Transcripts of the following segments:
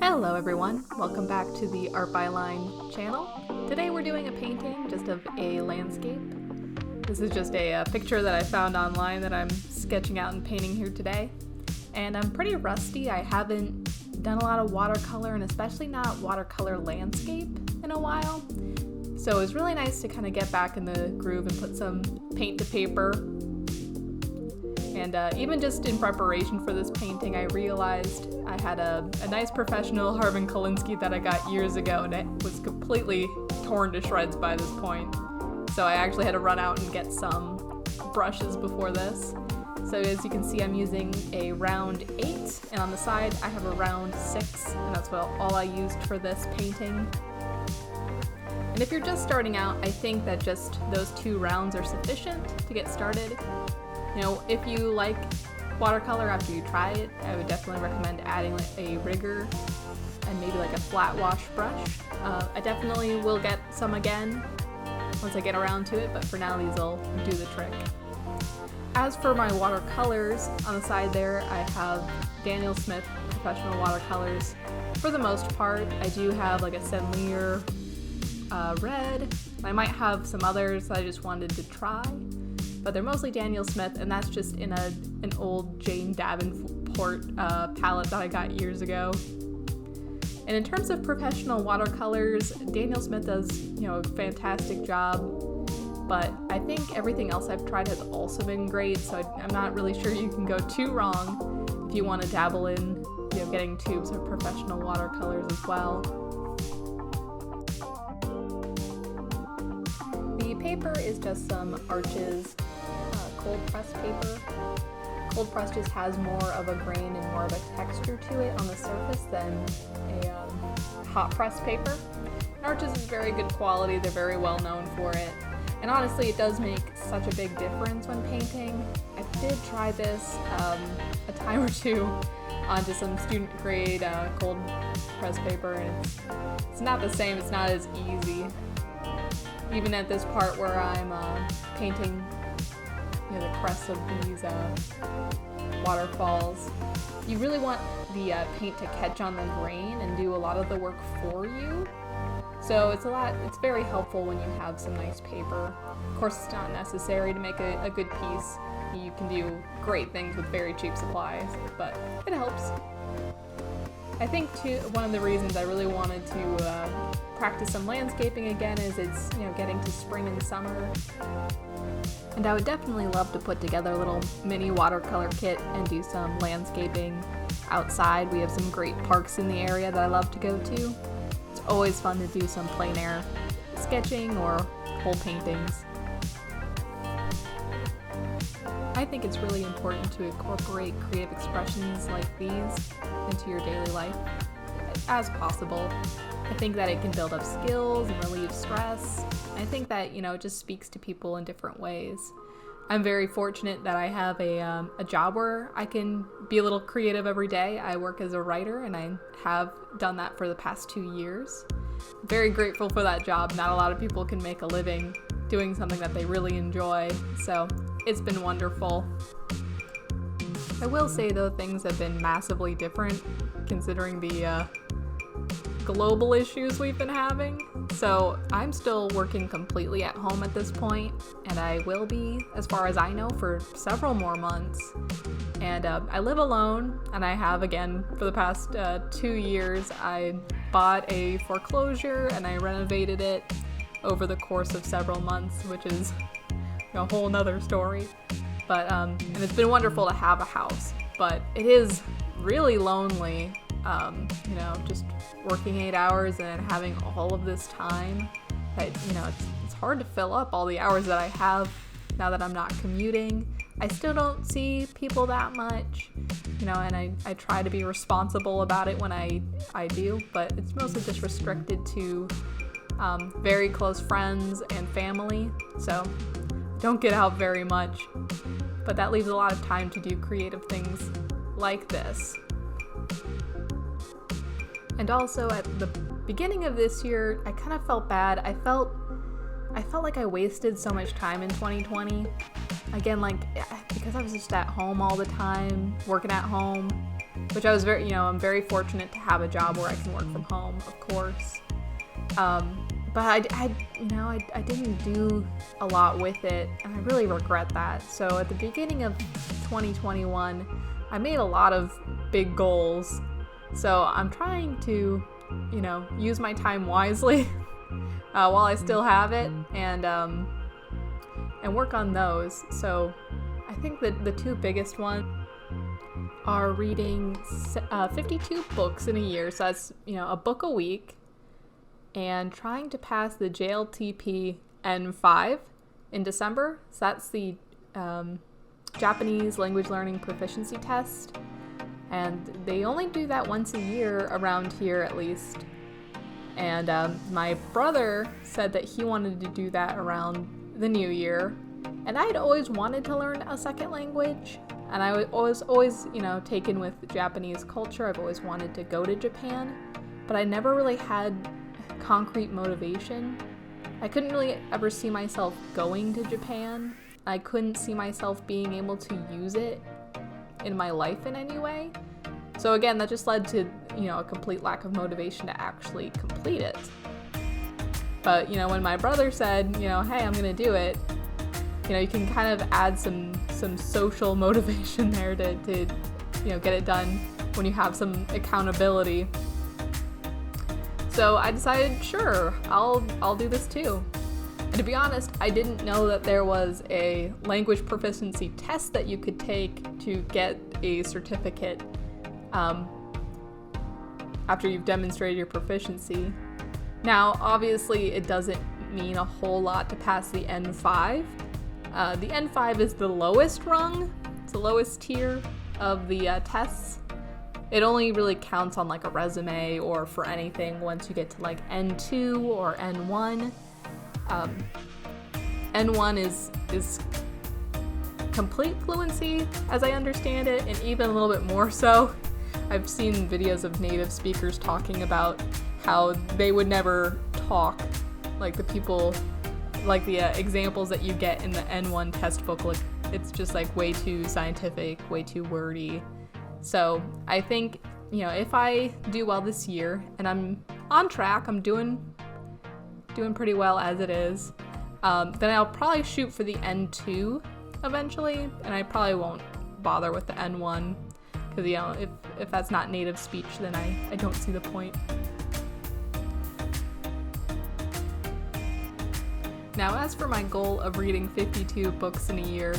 Hello everyone, welcome back to the Art by Line channel. Today we're doing a painting just of a landscape. This is just a picture that I found online that I'm sketching out and painting here today. And I'm pretty rusty. I haven't done a lot of watercolor, and especially not watercolor landscape in a while. So it was really nice to kind of get back in the groove and put some paint to paper. And even just in preparation for this painting, I realized I had a nice professional Harvin Kolinsky that I got years ago, and it was completely torn to shreds by this point. So I actually had to run out and get some brushes before this. So as you can see, I'm using a round 8, and on the side I have a round 6, and that's all I used for this painting. And if you're just starting out, I think that just those 2 rounds are sufficient to get started. You know, if you like watercolor after you try it, I would definitely recommend adding like a rigger and maybe like a flat wash brush. I definitely will get some again once I get around to it, but for now these will do the trick. As for my watercolors, on the side there I have Daniel Smith professional watercolors. For the most part, I do have like a Senlier red. I might have some others that I just wanted to try. But they're mostly Daniel Smith, and that's just in an old Jane Davenport palette that I got years ago. And in terms of professional watercolors, Daniel Smith does, a fantastic job, but I think everything else I've tried has also been great, so I'm not really sure you can go too wrong if you want to dabble in, getting tubes of professional watercolors as well. The paper is just some Arches cold pressed paper. Cold pressed just has more of a grain and more of a texture to it on the surface than a hot pressed paper. And Arches is very good quality, they're very well known for it. And honestly, it does make such a big difference when painting. I did try this a time or two onto some student grade cold pressed paper, and it's not the same, it's not as easy. Even at this part where I'm painting the crests of these waterfalls, you really want the paint to catch on the grain and do a lot of the work for you. So it's very helpful when you have some nice paper. Of course, it's not necessary to make a good piece. You can do great things with very cheap supplies, but it helps. I think too, one of the reasons I really wanted to practice some landscaping again is it's getting to spring and summer, and I would definitely love to put together a little mini watercolor kit and do some landscaping outside. We have some great parks in the area that I love to go to. It's always fun to do some plein air sketching or whole paintings. I think it's really important to incorporate creative expressions like these into your daily life as possible. I think that it can build up skills and relieve stress. I think that, it just speaks to people in different ways. I'm very fortunate that I have a job where I can be a little creative every day. I work as a writer, and I have done that for the past 2 years. I'm very grateful for that job. Not a lot of people can make a living doing something that they really enjoy, so it's been wonderful. I will say though, things have been massively different considering the global issues we've been having. So I'm still working completely at home at this point, and I will be, as far as I know, for several more months. And I live alone, and I have, again, for the past 2 years. I bought a foreclosure and I renovated it over the course of several months, which is a whole nother story. But and it's been wonderful to have a house, but it is really lonely, just working 8 hours and having all of this time that, it's hard to fill up all the hours that I have now that I'm not commuting. I still don't see people that much, and I try to be responsible about it when I do, but it's mostly just restricted to very close friends and family, so don't get out very much, but that leaves a lot of time to do creative things like this. And also at the beginning of this year, I kind of felt bad. I felt like I wasted so much time in 2020. Again, because I was just at home all the time, working at home, which I was I'm very fortunate to have a job where I can work from home, of course. But I didn't do a lot with it, and I really regret that. So at the beginning of 2021, I made a lot of big goals. So I'm trying to, use my time wisely while I still have it, and work on those. So I think that the two biggest ones are reading 52 books in a year. So that's, a book a week, and trying to pass the JLTP N5 in December. So that's the Japanese language learning proficiency test. And they only do that once a year around here, at least. And my brother said that he wanted to do that around the new year. And I'd always wanted to learn a second language. And I was always, taken with Japanese culture. I've always wanted to go to Japan. But I never really had concrete motivation. I couldn't really ever see myself going to Japan. I couldn't see myself being able to use it in my life in any way. So again, that just led to, a complete lack of motivation to actually complete it. But, when my brother said, hey, I'm gonna do it, you can kind of add some social motivation there to get it done when you have some accountability. So I decided, sure, I'll do this too. And to be honest, I didn't know that there was a language proficiency test that you could take to get a certificate after you've demonstrated your proficiency. Now, obviously, it doesn't mean a whole lot to pass the N5. The N5 is the lowest rung. It's the lowest tier of the tests. It only really counts on like a resume or for anything once you get to like N2 or N1. N1 is complete fluency, as I understand it, and even a little bit more so. I've seen videos of native speakers talking about how they would never talk like the people, like the examples that you get in the N1 test book. Like, it's just like way too scientific, way too wordy. So I think, if I do well this year, and I'm on track, I'm doing pretty well as it is, then I'll probably shoot for the N2 eventually, and I probably won't bother with the N1, because, if that's not native speech, then I don't see the point. Now, as for my goal of reading 52 books in a year,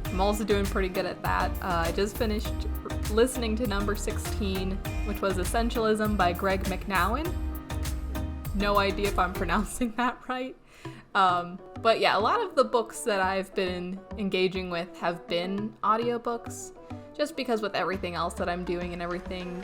I'm also doing pretty good at that. I just finished listening to number 16, which was Essentialism by Greg McNowan. No idea if I'm pronouncing that right. But yeah, a lot of the books that I've been engaging with have been audiobooks, just because with everything else that I'm doing and everything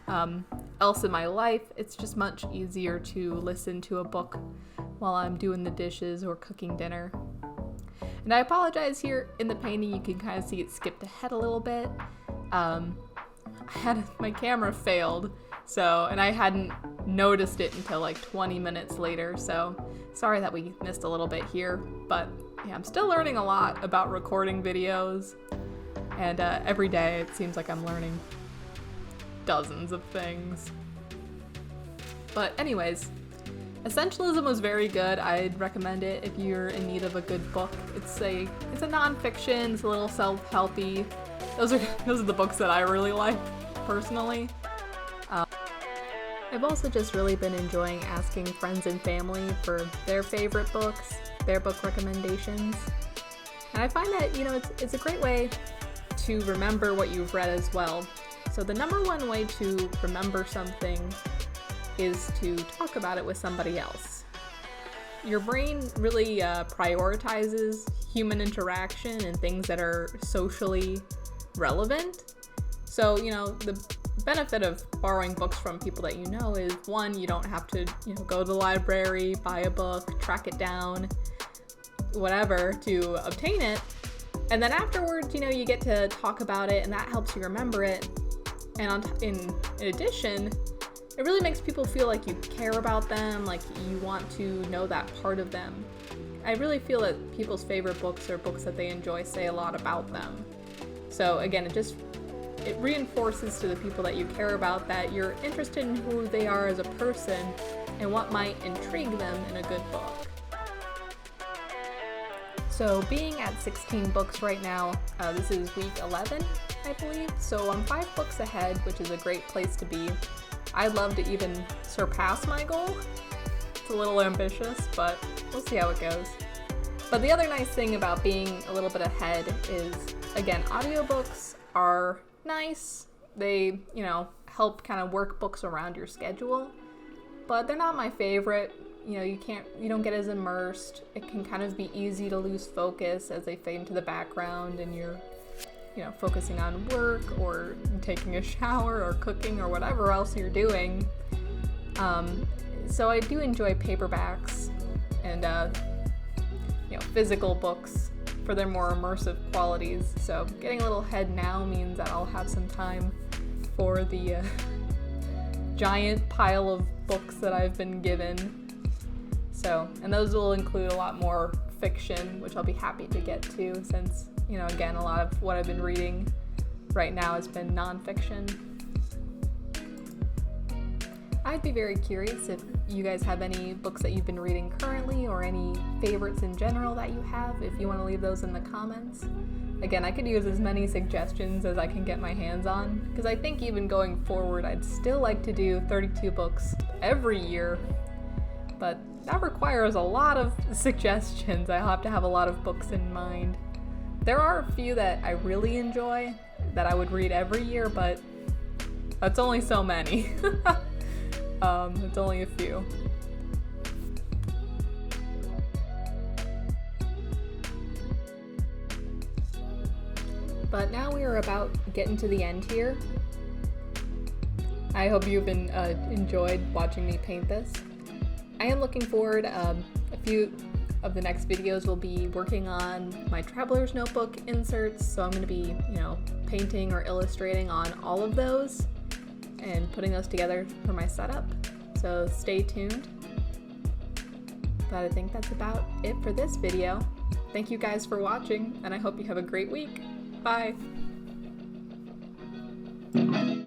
else in my life, it's just much easier to listen to a book while I'm doing the dishes or cooking dinner. And I apologize, here in the painting you can kind of see it skipped ahead a little bit. My camera failed, and I hadn't noticed it until like 20 minutes later, so sorry that we missed a little bit here. But yeah, I'm still learning a lot about recording videos, and every day it seems like I'm learning dozens of things. But anyways, Essentialism was very good. I'd recommend it if you're in need of a good book. It's a nonfiction. It's a little self-helpy. Those are the books that I really like personally. I've also just really been enjoying asking friends and family for their favorite books, their book recommendations, and I find that it's a great way to remember what you've read as well. So the number one way to remember something is to talk about it with somebody else. Your brain really prioritizes human interaction and things that are socially relevant. So, the benefit of borrowing books from people that you know is, one, you don't have to, go to the library, buy a book, track it down, whatever, to obtain it. And then afterwards, you get to talk about it, and that helps you remember it. And in addition, it really makes people feel like you care about them, like you want to know that part of them. I really feel that people's favorite books or books that they enjoy say a lot about them. So again, it just it reinforces to the people that you care about that you're interested in who they are as a person and what might intrigue them in a good book. So being at 16 books right now, this is week 11, I believe, so I'm 5 books ahead, which is a great place to be. I'd love to even surpass my goal. It's a little ambitious, but we'll see how it goes. But the other nice thing about being a little bit ahead is, again, audiobooks are nice. They, help kind of work books around your schedule, but they're not my favorite. You don't get as immersed. It can kind of be easy to lose focus as they fade into the background and you're, focusing on work or taking a shower or cooking or whatever else you're doing. So I do enjoy paperbacks and, physical books for their more immersive qualities. So getting a little ahead now means that I'll have some time for the giant pile of books that I've been given. So, and those will include a lot more fiction, which I'll be happy to get to since, again, a lot of what I've been reading right now has been nonfiction. I'd be very curious if you guys have any books that you've been reading currently or any favorites in general that you have, if you want to leave those in the comments. Again, I could use as many suggestions as I can get my hands on, because I think even going forward, I'd still like to do 32 books every year, but that requires a lot of suggestions. I'll have to have a lot of books in mind. There are a few that I really enjoy that I would read every year, but that's only so many. It's only a few. But now we are about getting to the end here. I hope you've been enjoyed watching me paint this. I am looking forward. A few of the next videos will be working on my traveler's notebook inserts, so I'm going to be, painting or illustrating on all of those and putting those together for my setup. So stay tuned. But I think that's about it for this video. Thank you guys for watching, and I hope you have a great week. Bye!